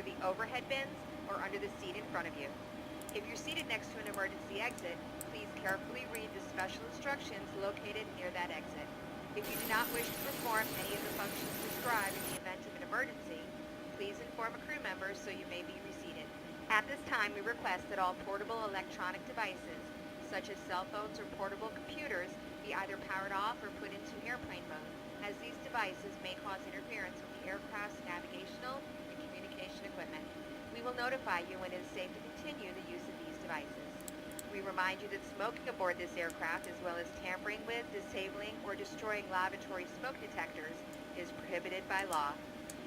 under the overhead bins or under the seat in front of you. If you're seated next to an emergency exit, please carefully read the special instructions located near that exit. If you do not wish to perform any of the functions described in the event of an emergency, please inform a crew member so you may be reseated. At this time, we request that all portable electronic devices, such as cell phones or portable computers, be either powered off or put into airplane mode, as these devices may cause interference with the aircraft's navigational and communication equipment. We will notify you when it is safe to continue the use of these devices. We remind you that smoking aboard this aircraft, as well as tampering with, disabling, or destroying lavatory smoke detectors, is prohibited by law.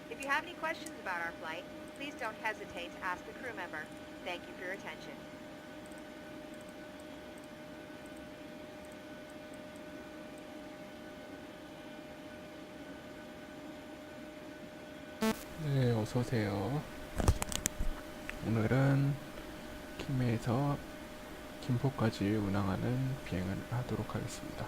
If you have any questions about our flight, please don't hesitate to ask a crew member. Thank you for your attention. 네, 어서오세요. 오늘은 김해에서 김포까지 운항하는 비행을 하도록 하겠습니다.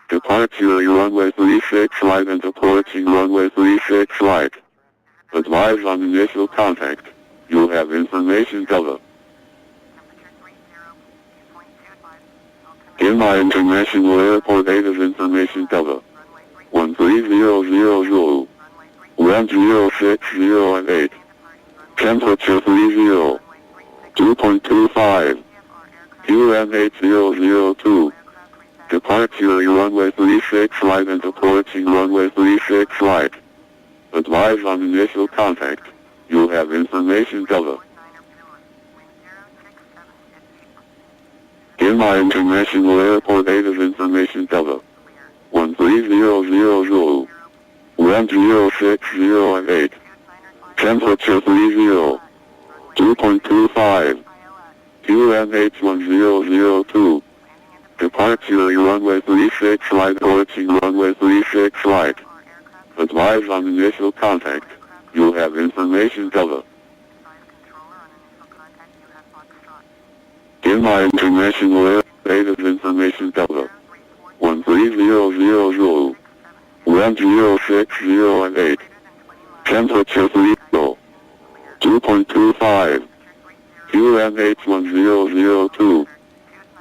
Departure runway 36 right and approaching runway 36 right. Advise on initial contact. You'll have information cover. In my international airport native information cover. 13000, wind 060 and 8. Temperature 30, 2.25. QN8002. Departure runway 36 right and approaching runway 36 right. Advise on initial contact. You'll have information cover. In my international airport native information cover. 13000, wind 060 and 8. Temperature 30, 2.25. QN8102. Departure runway 36 right approaching runway 36 right. Advise on initial contact. You'll have information cover. In my international air native information cover. 13000, wind 060 and 8. Temperature 30, 2.25. QN8102.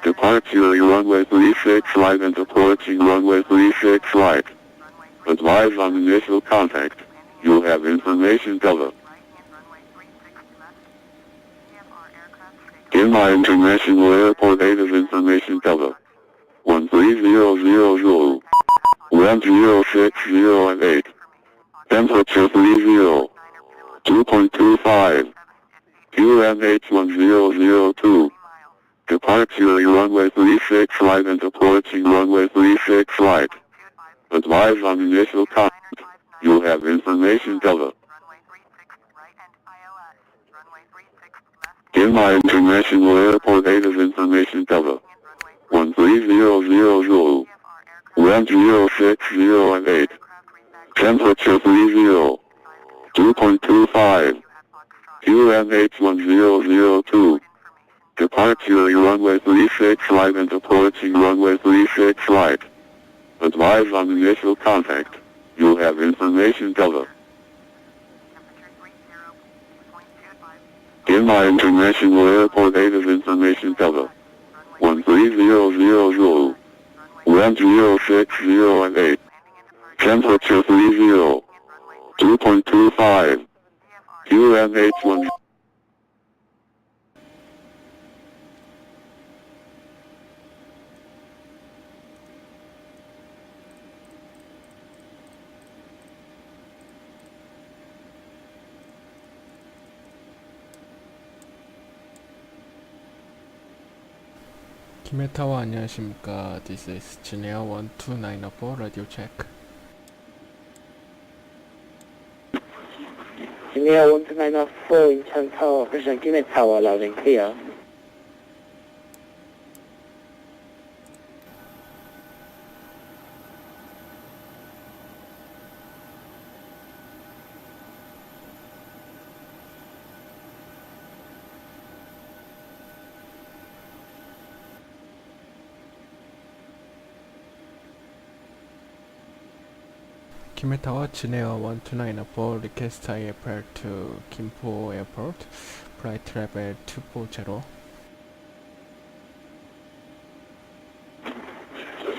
Departure runway 36 right and approaching runway 36 right. Advise on initial contact. You'll have information cover. In my international airport native information cover. 13000, wind 060 and 8. Temperature 30, 2.25. QN8102. Departure runway 36 right and approaching runway 36 right. Advise on initial contact. You'll have information cover. In my international airport native information cover. 13000, wind 060 and 8. Temperature 30, 2.25. QN8102. Departure runway 36 right and approaching runway 36 right. Advise on initial contact. You'll have information cover. In my international airport native information cover. 000. Wind 060 and 8. Temperature 30. 2.25. QNH1. 김해타워 안녕하십니까. This is JNA1294 radio check. JNA1294 Incheon Tower, Operation Kimhe Tower, loud and clear. 김해타워 JNA1294 request IFR to 김포 Airport, flight level 240.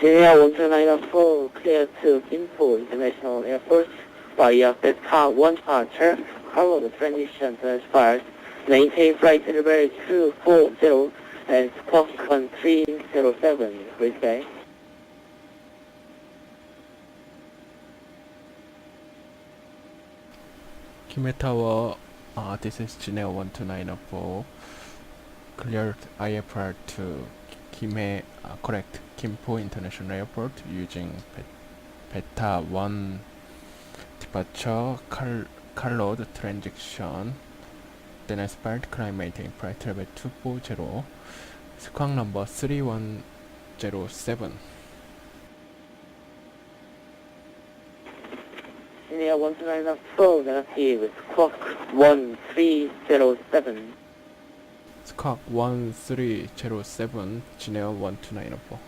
JNA1294 clear to Gimpo International Airport via Beta 1 departure, follow the transition transpires, maintain flight level 240 and squawk 1307, respect. 김해타워, this is JNA1294, cleared IFR to correct, 김포 International Airport using Beta 1 departure, carload transition, then aspirant climb maintain flight level 240, squawk number 3107. JNA1294 negative, squawk 1307. Squawk 1307, JNA1294.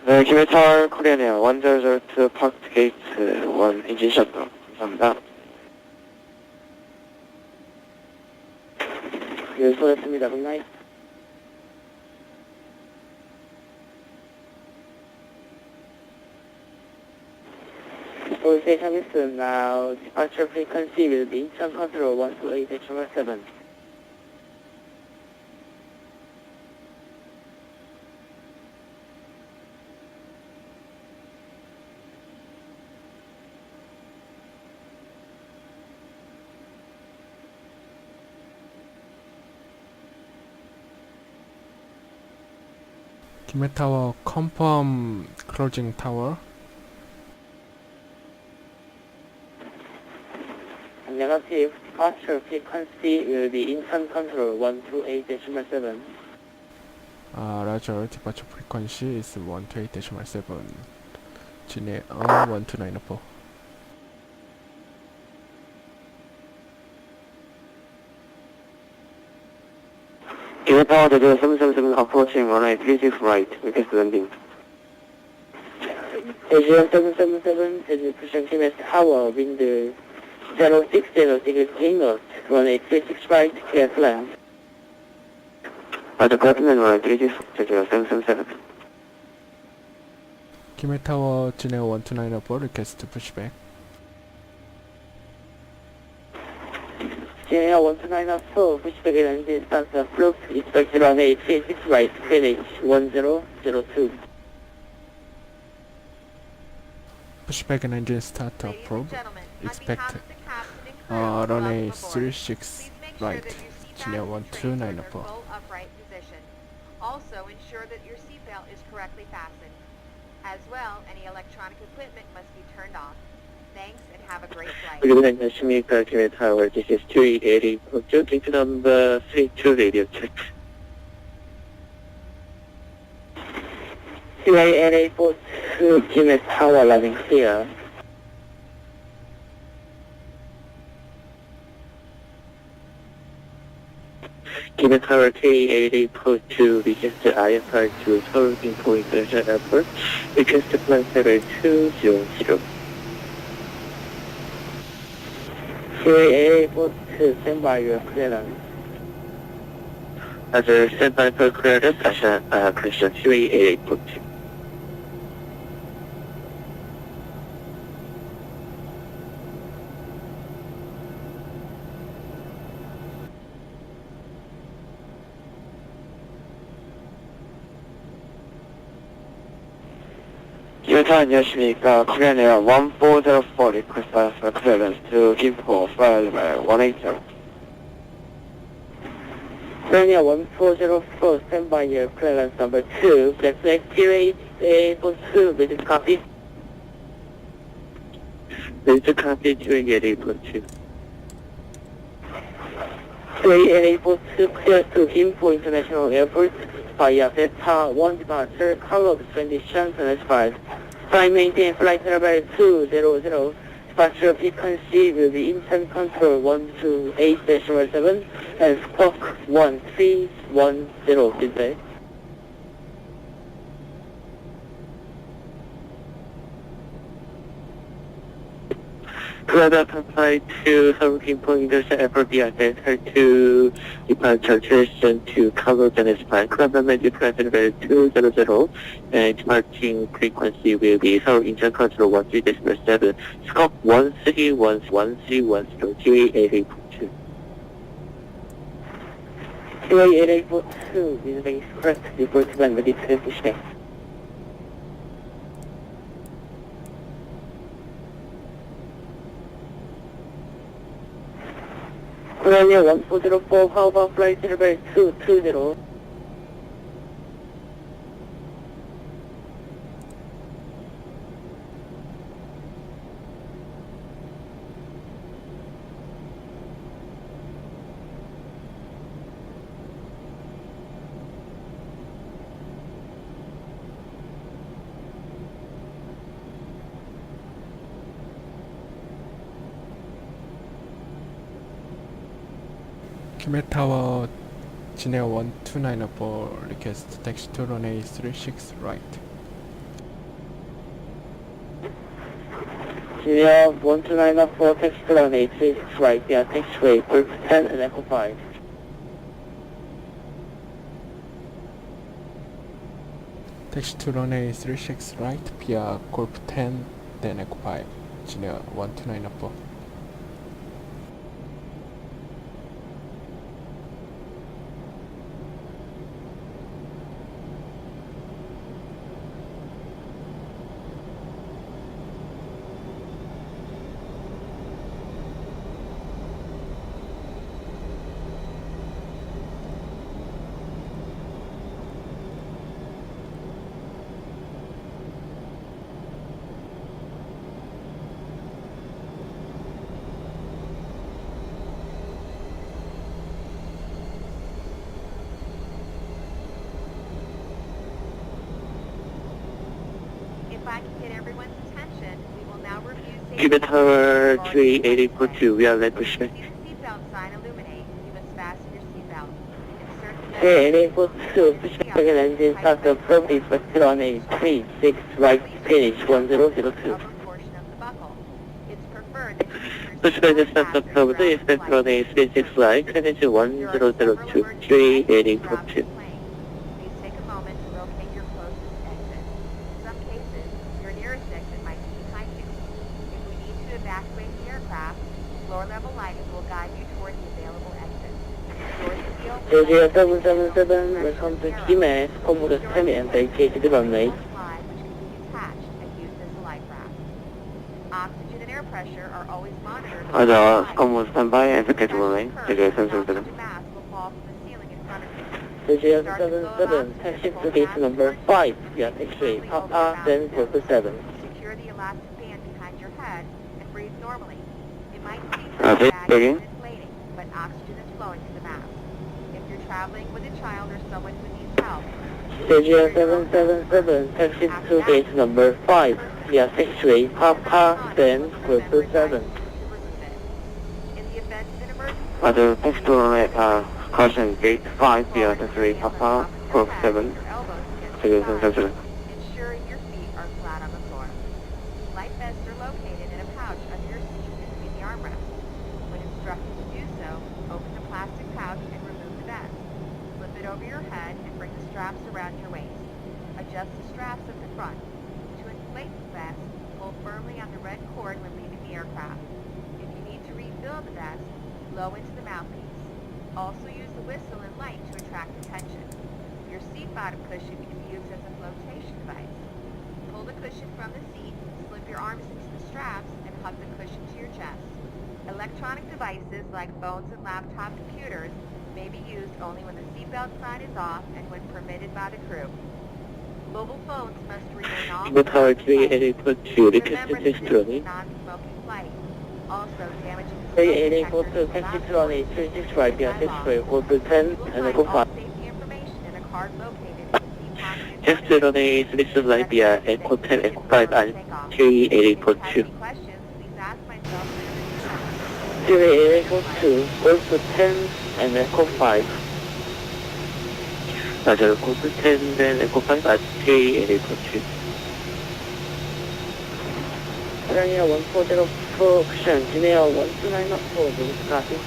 네, 김해타워 코리아네요. 1002 파크 게이트 1 엔진 셔터. 감사합니다. 예, 수고했습니다. 굿나잇. For station listen now, departure frequency will be Incheon Control 128.7. 김해타워 confirm closing tower. Negative, departure frequency will be Incheon Control 128.7. Roger, departure frequency is 128.7. JNA1294. 김해타워 대전 777 approaching runway 36 right, request landing. 대전 777, 대전 pushing Kimhe Tower, wind 0606 degrees north, runway 36 right, clear to land. Roger, clear to land, runway 36, 대전 777. 김해타워 JNA1294 request pushback. JNA1294, pushback landing distance approved, expect runway 36 right, QNH 1002. Pushback and engine start Ladies and approved. gentlemen, on Expect behalf of the captain and crew of runway Velocity Board, 36 please make sure right, that your seatbelt is JNA1294. transferred in a full upright position. Also, ensure that your seatbelt is correctly fastened. As well, any electronic equipment must be turned off. Thanks, and have a great flight. Good evening, Shimika Kimet Tower. This is 380. Joking to number 32 radio check. JNA1294 Kimet Tower landing clear. Kimet Tower 380.2 request to IFR to Seoul Gimpo International Airport. Request to plan 7200. JNA12 stand by your clearance. As a stand by for clearance, question 388.2. 기회사 안녕하십니까. 코리안에어 1404 request for clearance to GeForce GTX 180. Koreania 1404 stand by your clearance number 2. Let's activate A42 with copy. With copy 288.2. 388.2 clear to Gimpo International Airport via Delta 1 departure, cargo conditions and advice. Flight maintain flight level 200. Departure frequency will be instant control 128.7 and squawk 1310 feedback. Flight to Seoul Gimpo International Airport via Delta 2 departure transition to cargo and flight. Climate flight level 200 and departing frequency will be Seoul International Control 13.7, scope 131131 QA8842. QA8842 is the correct report when ready to push. Koreania 1404, how about flight level 220? Kimet Tower JNA1294 request taxi to runway 36 right. GEA 1294 taxi to runway 36 right via taxiway Group 10 and Echo 5. Taxi to runway 36 right via Golf 10 then Echo 5 JNA1294. If I can get everyone's attention, we will now review safety. Kimet Tower 380.2, we are ready to push. See the seatbelt sign illuminate. You must fasten your seatbelt. Insert the JNA42 push back and engine start appropriate for runway 36 right finish 1002. upper portion of the buckle. It's preferred that you Push back and start appropriate for runway 36 right finish 1002 JNA42. Please take a moment to locate your closest exit. In some cases, your nearest exit might be behind you. If we need to evacuate the aircraft, floor-level lighting will guide you toward the available exit. Doors will be open. JGA 777, welcome to Kimet, Commodore 10 and vacated the runway. Slide, which can be detached and used as a life raft. Oxygen and air pressure are always monitored. Commodore standby and vacated runway. JGA 777. Mass will fall from the ceiling in front of you. CGF77, taxi to gate number 5 via taxiway, Papa, then Corpus 7. Secure the elastic band behind your head and breathe normally. It might seem Okay, like bad again. and inflating, but oxygen is flowing to the mask. If you're traveling with a child or someone who needs help, CGF777, taxi to gate number 5 via taxiway, Papa, then Corpus 7. in the event of an emergency, Other taxi to runway, caution gate 5 via taxiway, Papa, Corpus 7. CGF777. ensuring your feet are flat on the floor. Life vests are located in a pouch under your seat between the armrests. When instructed to do so, open the plastic pouch and remove the vest. Flip it over your head and bring the straps around your waist. Adjust the straps at the front. To inflate the vest, pull firmly on the red cord when leaving the aircraft. If you need to refill the vest, blow into the mouthpiece. Also use the whistle and light to attract attention. Your seat bottom cushion can be used as a flotation device. Pull the cushion from the seat, slip your arms into the straps, and hug the cushion to your chest. Electronic devices like phones and laptop computers may be used only when the seatbelt sign is off and when permitted by the crew. Mobile phones must remain off. Ibu tower 3884 to request Remember, taxi this to is a runway. non-smoking flight. Also, damaging the smoke 3884 to detectors taxi will to not runway be 365 via by law. taxiway, Corpus 10 You will and find Echo all 5. safety information in a card located in the seat pocket in front Just of to you. runway 365 via Echo 10, Echo 5 and If you have 3884 any questions, please ask myself later in the 3884 Corpus 10 and Echo 5. 맞아요, Corpus 10 then Echo 5 at 3884. Ryanair 1404, cushion, GeForce 1294, this copy.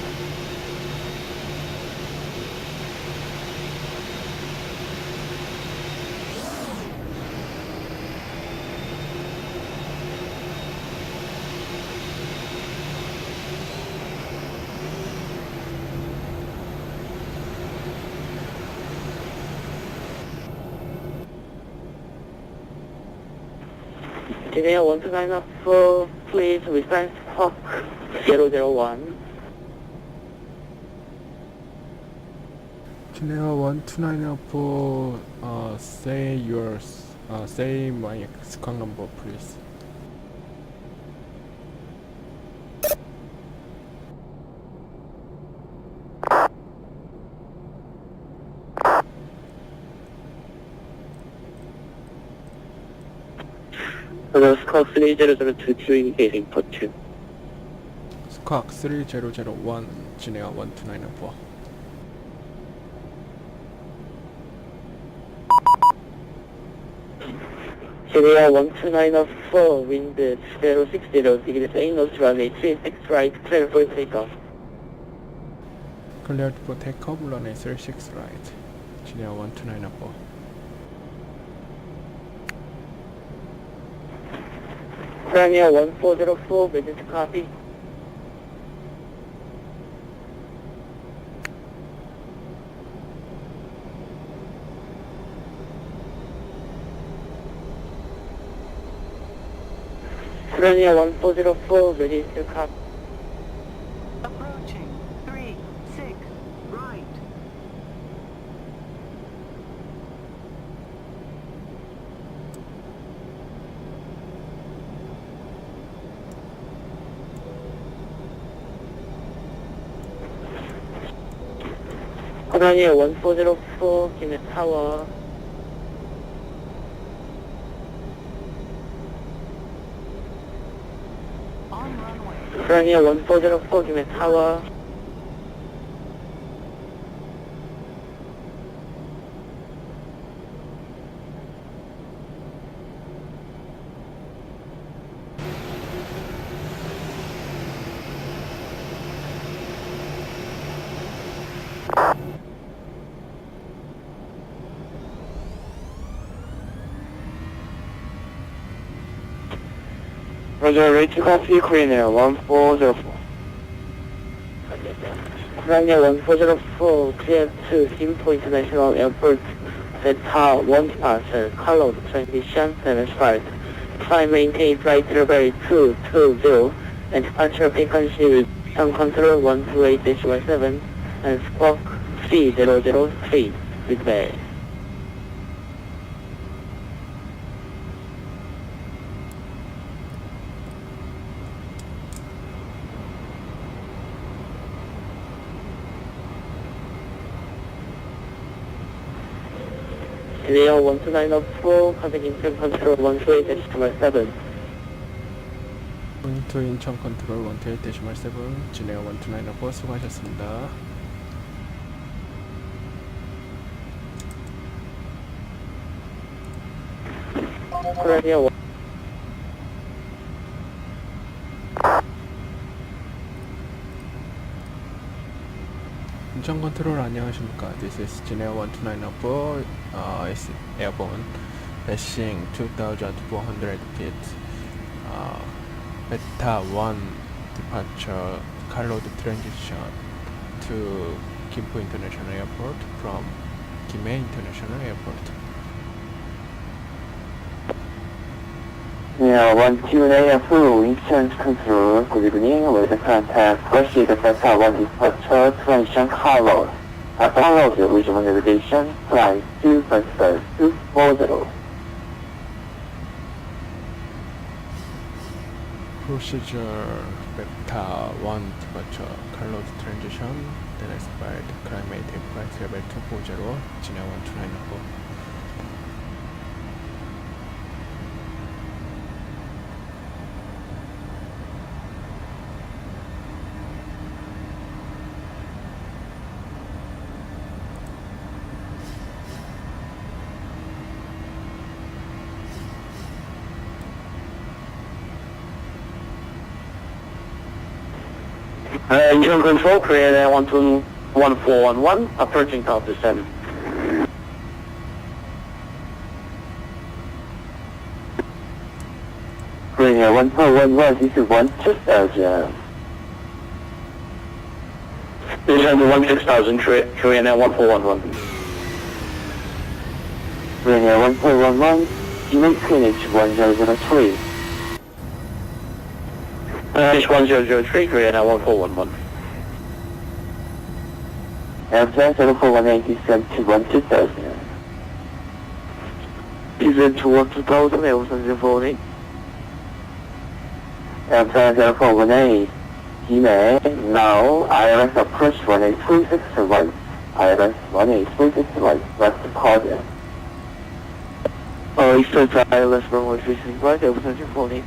GeForce 1294, please reference Hawk 001. Geneva 12904, say my squawk number, please. Squawk 3002 to indicating port 2. Squawk 3001, Geneva 12904. GeForce 12904, wind 060 degrees, A nose runway 36 right, clear for takeoff. Cleared for takeoff, runway 36 right, Geneva 12904. Ryanair 1404, ready to copy. Ryanair 1404, ready to copy. Approaching 36 right. Ryanair 1404, Guinea Tower. On runway. Ryanair 1404, Guinea Tower. Roger, ready to copy, Korean Air 1404. Ryanair 1404, clear to Singapore International Airport, Delta 1 departure, color transition 75. Climb maintain flight level 220, and departure frequency with sound control 128-17, and squawk C003 goodbye. Leo 12904, contact Incheon Control 128-7. to 인천 컨트롤 128-7 진에어 12994 수고하셨습니다. Korea 인천 컨트롤 안녕하십니까. This is 진에어 12994 is airborne passing 2,400 feet Beta 1 departure carload transition to Gimpo International Airport from Gimhae International Airport. Yeah, 129 Incheon Control, good evening. With the contact, proceed the Beta 1 departure transition carload. Carload original navigation, flight 240. Procedure Beta 1 departure carload transition then expired climate flight level 240 진해 12994. Incheon Control, Korea 11411, approaching top to 7. Korea 1411, this is 12000. Incheon 16000, Korea 1411. Korea 1411, Gimhae Phoenix 1003. H1003, Korea 1411. Airplane 0418, descent to 12000. Descent to 12000, Airplane 0418. Airplane 0418, Gimhae, now ILS approach 18361. ILS 18361, left departure. Eastern ILS 18361, Airplane 0418.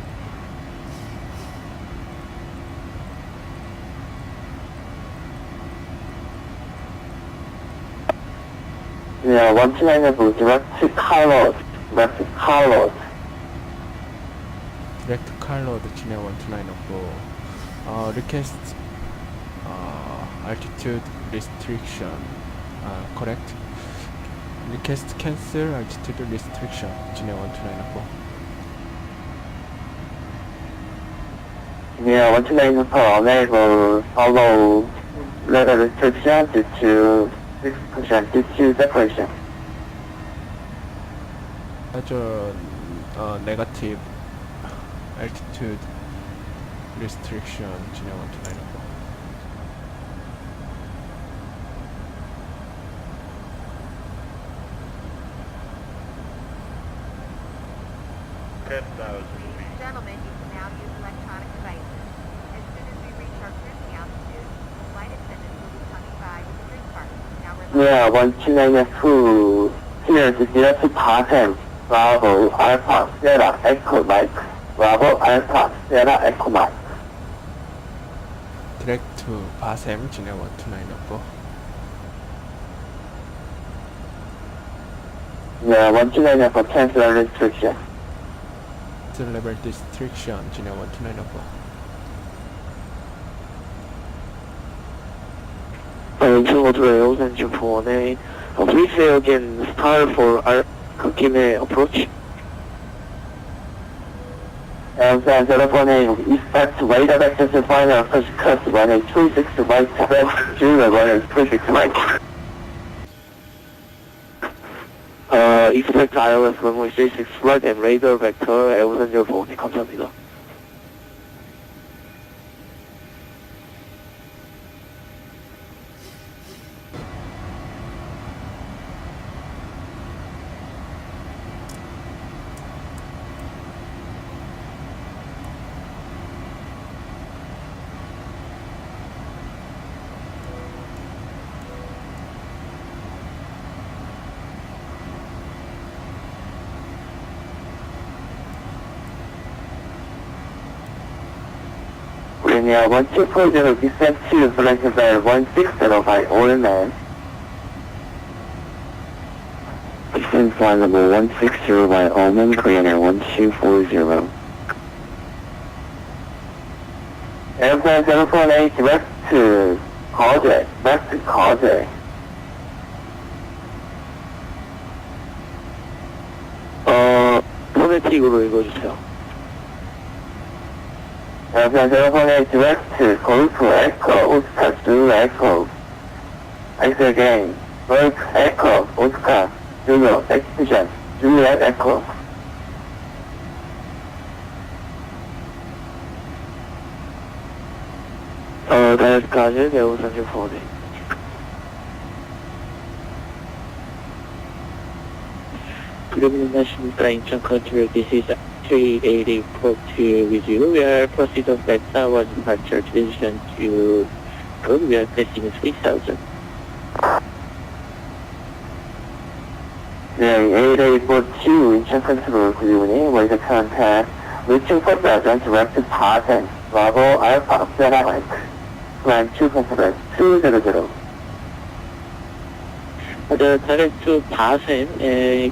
Yeah, 129 direct to carload. Direct to carload. Direct carload 진해 12994 request altitude restriction correct? Request cancel altitude restriction 진해 12994. Yeah, 129 unable follow letter restriction due to 6% due to separation. 아주 negative altitude restriction 진해 12994. Gentlemen, you can now use electronic devices. As soon as we reach our cruising altitude, the flight attendants will be coming by with a drink cart. Now Yeah, 129 here to direct to Parham. Bravo, Alpha, Sierra, Echo Mike. Bravo, Alpha, Sierra, Echo Mike. Direct to Basem 진해 12994. Yeah, 129 for cancel restriction. level restriction 진해 12994. Incheon Rails and G4, please say again, start for our Gimhae approach. San 048, expect radar access final first cut 1826 right 7, June 136 right. Expect ILS 1136 flight and radar vector L 040, 감사합니다. Korea 1240 descent to flight level 160 by all men. Descent flight level 160 by all men, Korea 1240. Airplane 048 west to Korea, west to Korea. 포네틱으로 읽어주세요. Airplane 048 west to Golf Echo, Oscar, Zulu Echo. I say again, Golf Echo, Oscar, Zulu, Exhibition, Juliet Echo. 다시까지 대우 34대. Good evening, National Flying Control. This is 380 Port 2 with you. We are proceed of Delta 1 departure transition to code. We are testing 3000. 네, 880 Port 2 인천 컨트롤 굿이브닝. 월드 컨택. Reaching for present, direct to Parson. Bravo, Alpha, Sierra Mike. Climb 2 control 200. The direct to Parson,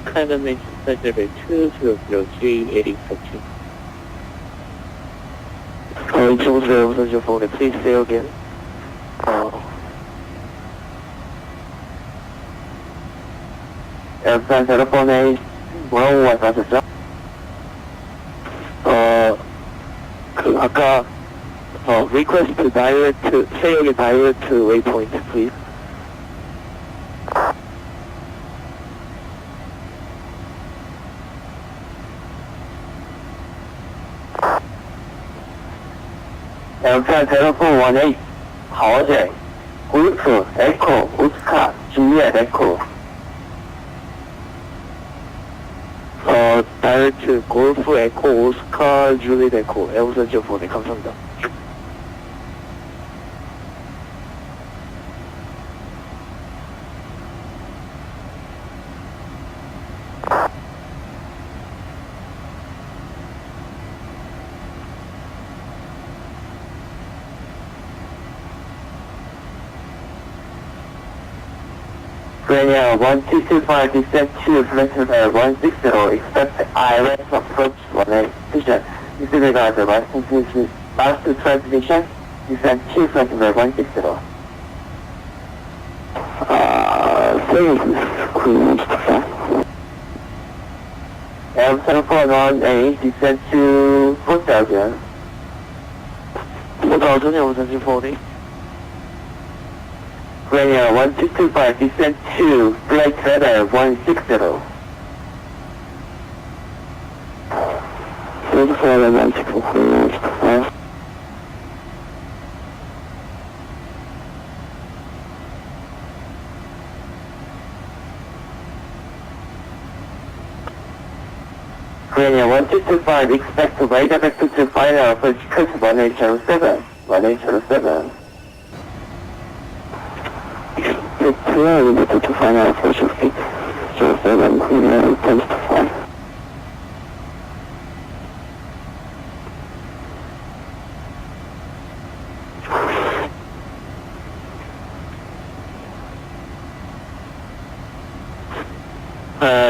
climb main flight level 200, 380. 이쪽으로 please say again. Airplane telephone 뭐라고 말씀하셨죠? 아까 request to direct to say again direct to waypoint please. Airplane telephone 18 Korea 골프 에코 오스카 줄리엣 에코. 다이렉트 골프 에코 오스카 줄리엣 에코 에어선 지오폰에 감사합니다. Korea 1225 descent to flight level 160, expect ILS approach 18 position. Disregard the last transmission, descent to flight level 160. M741A descent to 4000. 4000, M740. Korea 1225 descent to flight level 160. 160. Korea 1225 expect to radar vector to final for Chicago 1807. 1807. Expect to final for Chicago 07. Korea intends to fly.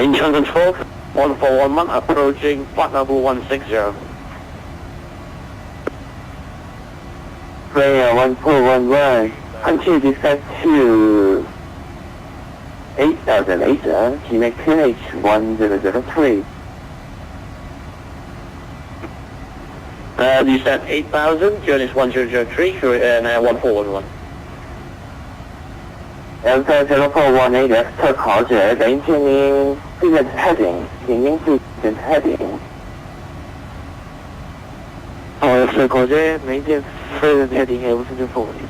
Incheon control 1411 approaching flight level 160. Korea 1411 continue descent to 8008, Gmax QH 1003. Descent 8000, journey is 1003, and 1411. Delta 0418 extra Korea, maintaining present heading, beginning present heading. Extra Korea, maintain present heading, everything to 40.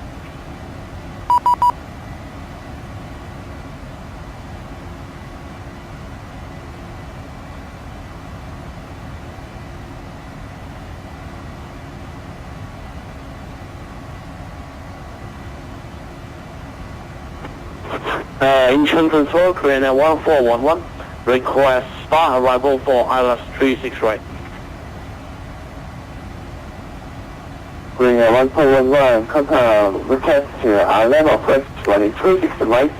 Incheon control, Korea 1411, request start arrival for ILS 36 right. Korea 1411, confirm request to our level first 136 right.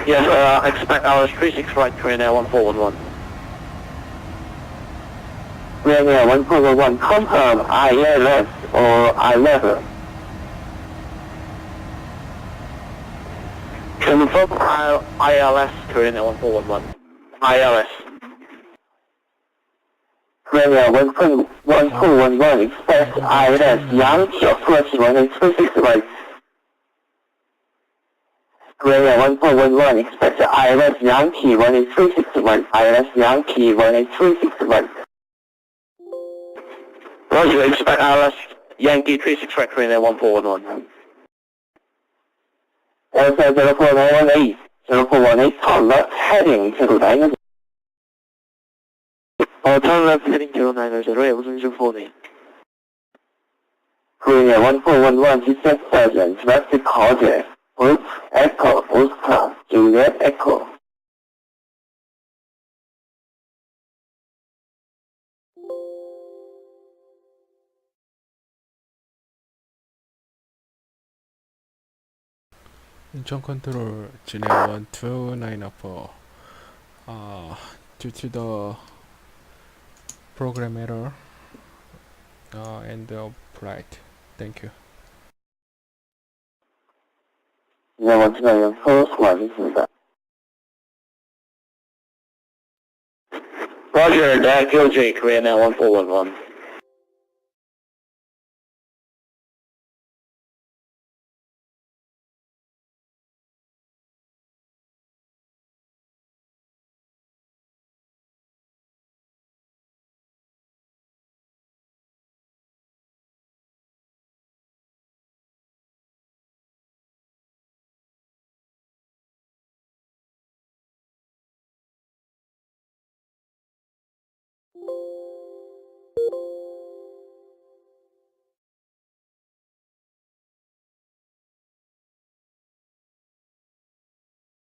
Yes, expect hours 36 right, Korea 1411. Korea 1411, confirm ILS or I-level. Confirm ILS, Korea 1411. ILS. Korea 1411, expect ILS, Yankee approach 136 right. Korea 1411, expect ILS Yankee 18361, ILS Yankee 18361. Roger, expect ILS Yankee 365, Korea 1411. Delta 04918, 04118, turn left heading 09. Turn left heading 0900, 무슨 중 48. Korea 1411, descent sergeant, traffic order. Group Echo, Oscar, Juliet Echo. 인천 컨트롤 JNA1294. Due to the program error, end of flight. Thank you. 네, 원투나이는 서울수 맞으십니다. Roger, that QJ, Korea 1411.